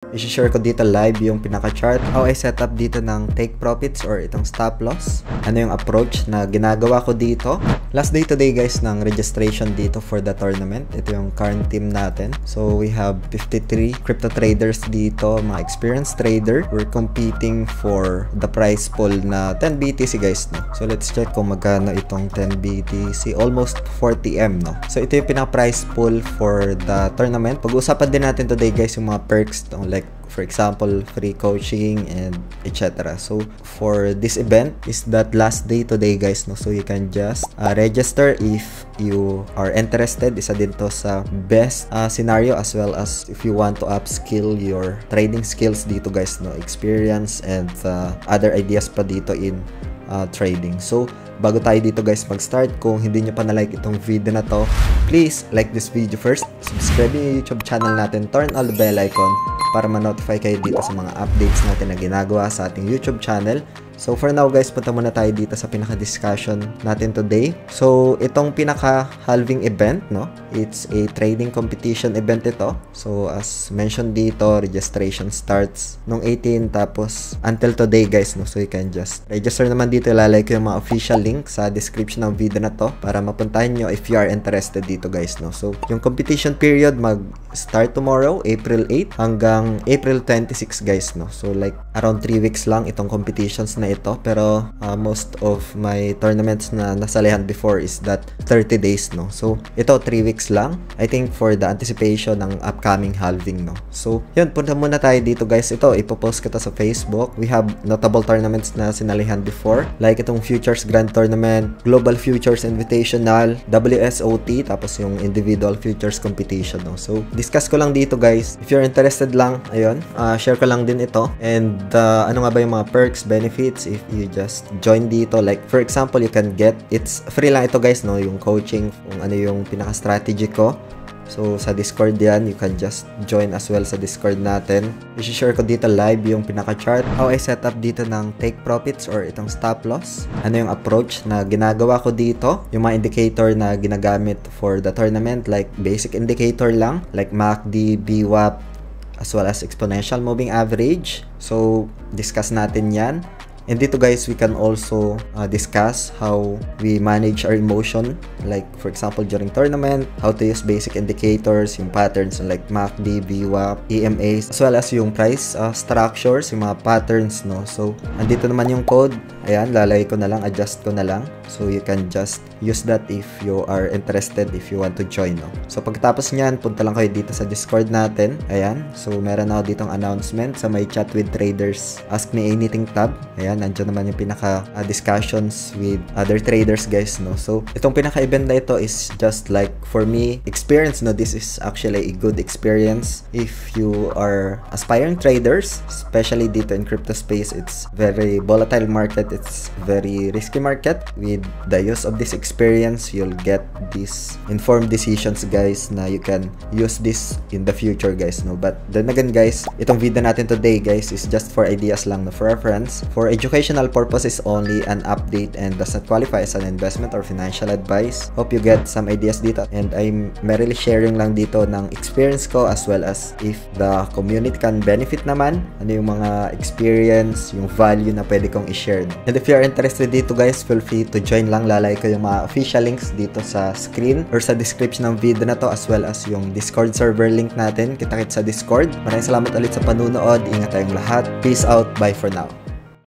I-share ko dito live yung pinaka-chart, how I set up dito ng take profits or itong stop loss. Ano yung approach na ginagawa ko dito. Last day today guys ng registration dito for the tournament. Ito yung current team natin. So we have 53 crypto traders dito, mga experienced trader. We're competing for the prize pool na 10 BTC guys, no? So let's check kung magkano itong 10 BTC. Almost 40M, no? So ito yung pinaka-prize pool for the tournament. Pag-uusapan din natin today guys yung mga perks, no? Like for example, free coaching and etc. So for this event is that last day today guys, no? So you can just register if you are interested. Isa din to sa best scenario, as well as if you want to upskill your trading skills dito guys, no? Experience and other ideas pa dito in trading. So bago tayo dito guys mag-start, kung hindi nyo pa na-like itong video na to, please like this video first, subscribe yung YouTube channel natin, turn on the bell icon para ma-notify kayo dito sa mga updates natin na ginagawa sa ating YouTube channel. So for now guys, punta muna tayo dito sa pinaka-discussion natin today. So itong pinaka-halving event, no? It's a trading competition event ito. So as mentioned dito, registration starts nung 18 tapos until today guys, no? So you can just register naman dito. Ilalagay ko yung mga official link sa description ng video na to para mapuntahan nyo if you are interested dito guys, no? So yung competition period mag-start tomorrow, April 8 hanggang April 26 guys, no? So like around 3 weeks lang itong competitions na ito, pero most of my tournaments na nasalihan before is that 30 days, no? So ito 3 weeks lang, I think, for the anticipation ng upcoming halving, no? So yun, punta muna tayo dito guys. Ito ipopost ko to sa Facebook. We have notable tournaments na sinalihan before, like itong Futures Grand Tournament, Global Futures Invitational, WSOT, tapos yung Individual Futures Competition, no? So discuss ko lang dito guys. If you're interested lang, ayun, share ko lang din ito. And ano nga ba yung mga perks, benefits if you just join dito. Like for example, you can get, it's free lang ito guys, no? Yung coaching, kung ano yung pinaka-strategy ko. So sa Discord yan, you can just join as well sa Discord natin. I-share ko dito live yung pinaka-chart, how I set up dito ng take profits or itong stop loss. Ano yung approach na ginagawa ko dito. Yung mga indicator na ginagamit for the tournament, like basic indicator lang, like MACD, VWAP, as well as exponential moving average. So discuss natin yan. And dito guys, we can also discuss how we manage our emotion, like for example during tournament, how to use basic indicators, yung patterns like MACD, VWAP, EMAs, as well as yung price structures, yung mga patterns, no? So andito naman yung code. Ayan, lalagay ko na lang, adjust ko na lang. So you can just use that if you are interested, if you want to join, no? So pagkatapos nyan, punta lang kayo dito sa Discord natin. Ayan, so meron ako ditong announcement sa my chat with traders, ask me anything tab. Ayan, nandiyan naman yung pinaka discussions with other traders guys, no? So itong pinaka-event na ito is just like for me, experience, no? This is actually a good experience if you are aspiring traders, especially dito in crypto space. It's very volatile market, it's very risky market. With the use of this experience, you'll get these informed decisions guys na you can use this in the future guys, no? But then again guys, itong video natin today guys is just for ideas lang, no? For reference, for educational purposes only, an update, and does not qualify as an investment or financial advice. Hope you get some ideas dito, and I'm merely sharing lang dito ng experience ko, as well as if the community can benefit naman, ano yung mga experience, yung value na pwede kong i-share, no? And if you're interested dito guys, feel free to join lang. Lalagay ko yung mga official links dito sa screen or sa description ng video na to, as well as yung Discord server link natin. Kita-kits sa Discord. Maraming salamat ulit sa panunood. Ingat tayong lahat. Peace out. Bye for now.